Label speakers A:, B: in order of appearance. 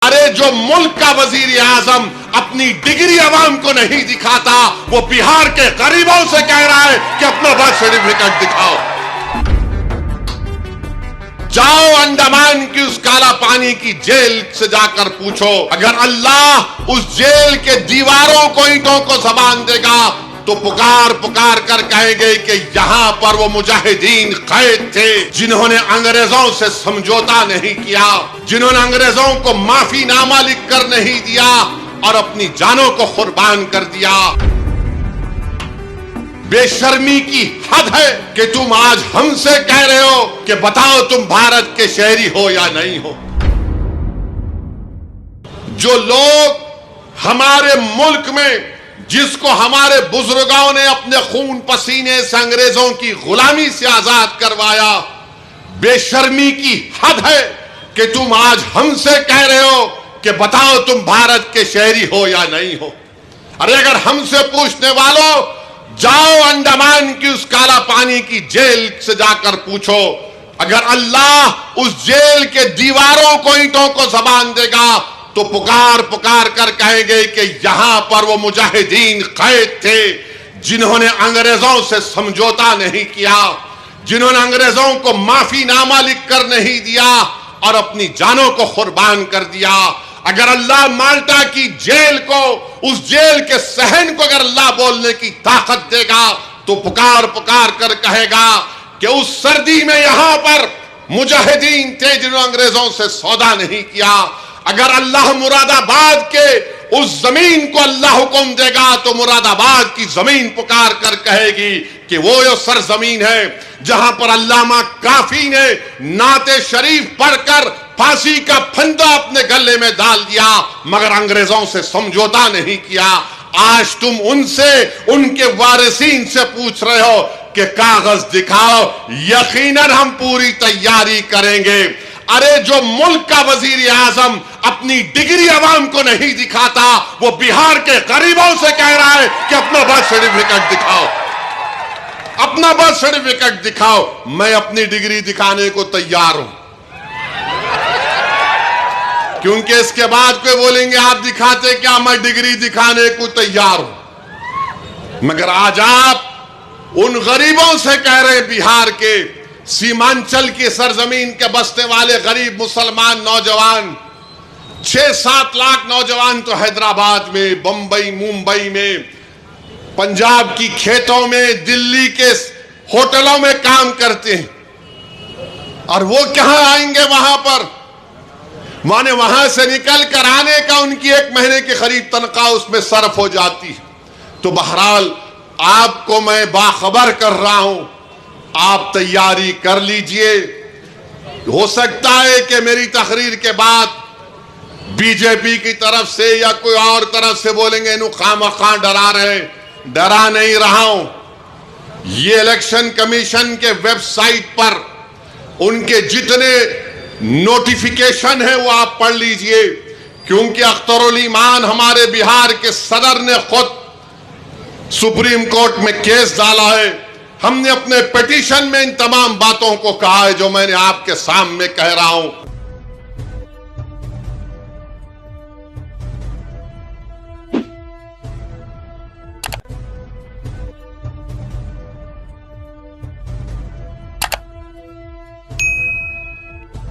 A: अरे जो मुल्क का वजीर आजम अपनी डिग्री अवाम को नहीं दिखाता, वो बिहार के गरीबों से कह रहा है कि अपना बर्थ सर्टिफिकेट दिखाओ। जाओ अंडमान की उस काला पानी की जेल से जाकर पूछो, अगर अल्लाह उस जेल के दीवारों को, ईंटों को जबान देगा तो पुकार पुकार कर कहेंगे कि यहां पर वो मुजाहिदीन कैद थे जिन्होंने अंग्रेजों से समझौता नहीं किया, जिन्होंने अंग्रेजों को माफीनामा लिख कर नहीं दिया और अपनी जानों को कुर्बान कर दिया। बेशर्मी की हद है कि तुम आज हमसे कह रहे हो कि बताओ तुम भारत के शहरी हो या नहीं हो। जो लोग हमारे मुल्क में, जिसको हमारे बुजुर्गों ने अपने खून पसीने से अंग्रेजों की गुलामी से आजाद करवाया, बेशर्मी की हद है कि तुम आज हमसे कह रहे हो कि बताओ तुम भारत के शहरी हो या नहीं हो। अरे अगर हमसे पूछने वालों, जाओ अंडमान की उस काला पानी की जेल से जाकर पूछो, अगर अल्लाह उस जेल के दीवारों को, ईंटों को जबान देगा तो पुकार पुकार कर कहेंगे कि यहां पर वो मुजाहिदीन कैद थे जिन्होंने अंग्रेजों से समझौता नहीं किया, जिन्होंने अंग्रेजों को माफीनामा लिख कर नहीं दिया और अपनी जानों को कुर्बान कर दिया। अगर अल्लाह माल्टा की जेल को, उस जेल के सहन को अगर अल्लाह बोलने की ताकत देगा तो पुकार पुकार कर कहेगा कि उस सर्दी में यहां पर मुजाहिदीन थे जिन्होंने अंग्रेजों से सौदा नहीं किया। अगर अल्लाह मुरादाबाद के उस जमीन को अल्लाह हुक्म देगा तो मुरादाबाद की जमीन पुकार कर कहेगी कि वो यो सरजमीन है जहां पर अल्लामा काफी ने नाते शरीफ पढ़कर फांसी का फंदा अपने गले में डाल दिया, मगर अंग्रेजों से समझौता नहीं किया। आज तुम उनसे, उनके वारिसीन से पूछ रहे हो कि कागज दिखाओ, यकीनन हम पूरी तैयारी करेंगे। अरे जो मुल्क का वजीर आजम अपनी डिग्री अवाम को नहीं दिखाता, वो बिहार के गरीबों से कह रहा है कि अपना बर्थ सर्टिफिकेट दिखाओ, अपना बर्थ सर्टिफिकेट दिखाओ। मैं अपनी डिग्री दिखाने को तैयार हूं, क्योंकि इसके बाद कोई बोलेंगे आप दिखाते क्या, मैं डिग्री दिखाने को तैयार हूं। मगर आज आप उन गरीबों से कह रहे हैं, बिहार के सीमांचल की सरजमीन के बसने वाले गरीब मुसलमान नौजवान, 6-7 लाख नौजवान तो हैदराबाद में, बंबई, मुंबई में, पंजाब की खेतों में, दिल्ली के होटलों में काम करते हैं, और वो कहां आएंगे वहां पर, माने वहां से निकल कर आने का उनकी 1 महीने की करीब तनख्वाह उसमें सर्फ हो जाती है। तो बहरहाल आपको मैं बाखबर कर रहा हूं, आप तैयारी कर लीजिए। हो सकता है कि मेरी तकरीर के बाद बीजेपी की तरफ से या कोई और तरफ से बोलेंगे इन्हों खामखा डरा रहे, डरा नहीं रहा हूं। ये इलेक्शन कमीशन के वेबसाइट पर उनके जितने नोटिफिकेशन है वो आप पढ़ लीजिए, क्योंकि अख्तरुल ईमान हमारे बिहार के सदर ने खुद सुप्रीम कोर्ट में केस डाला है। हमने अपने पिटीशन में इन तमाम बातों को कहा है जो मैंने आपके सामने कह रहा हूं।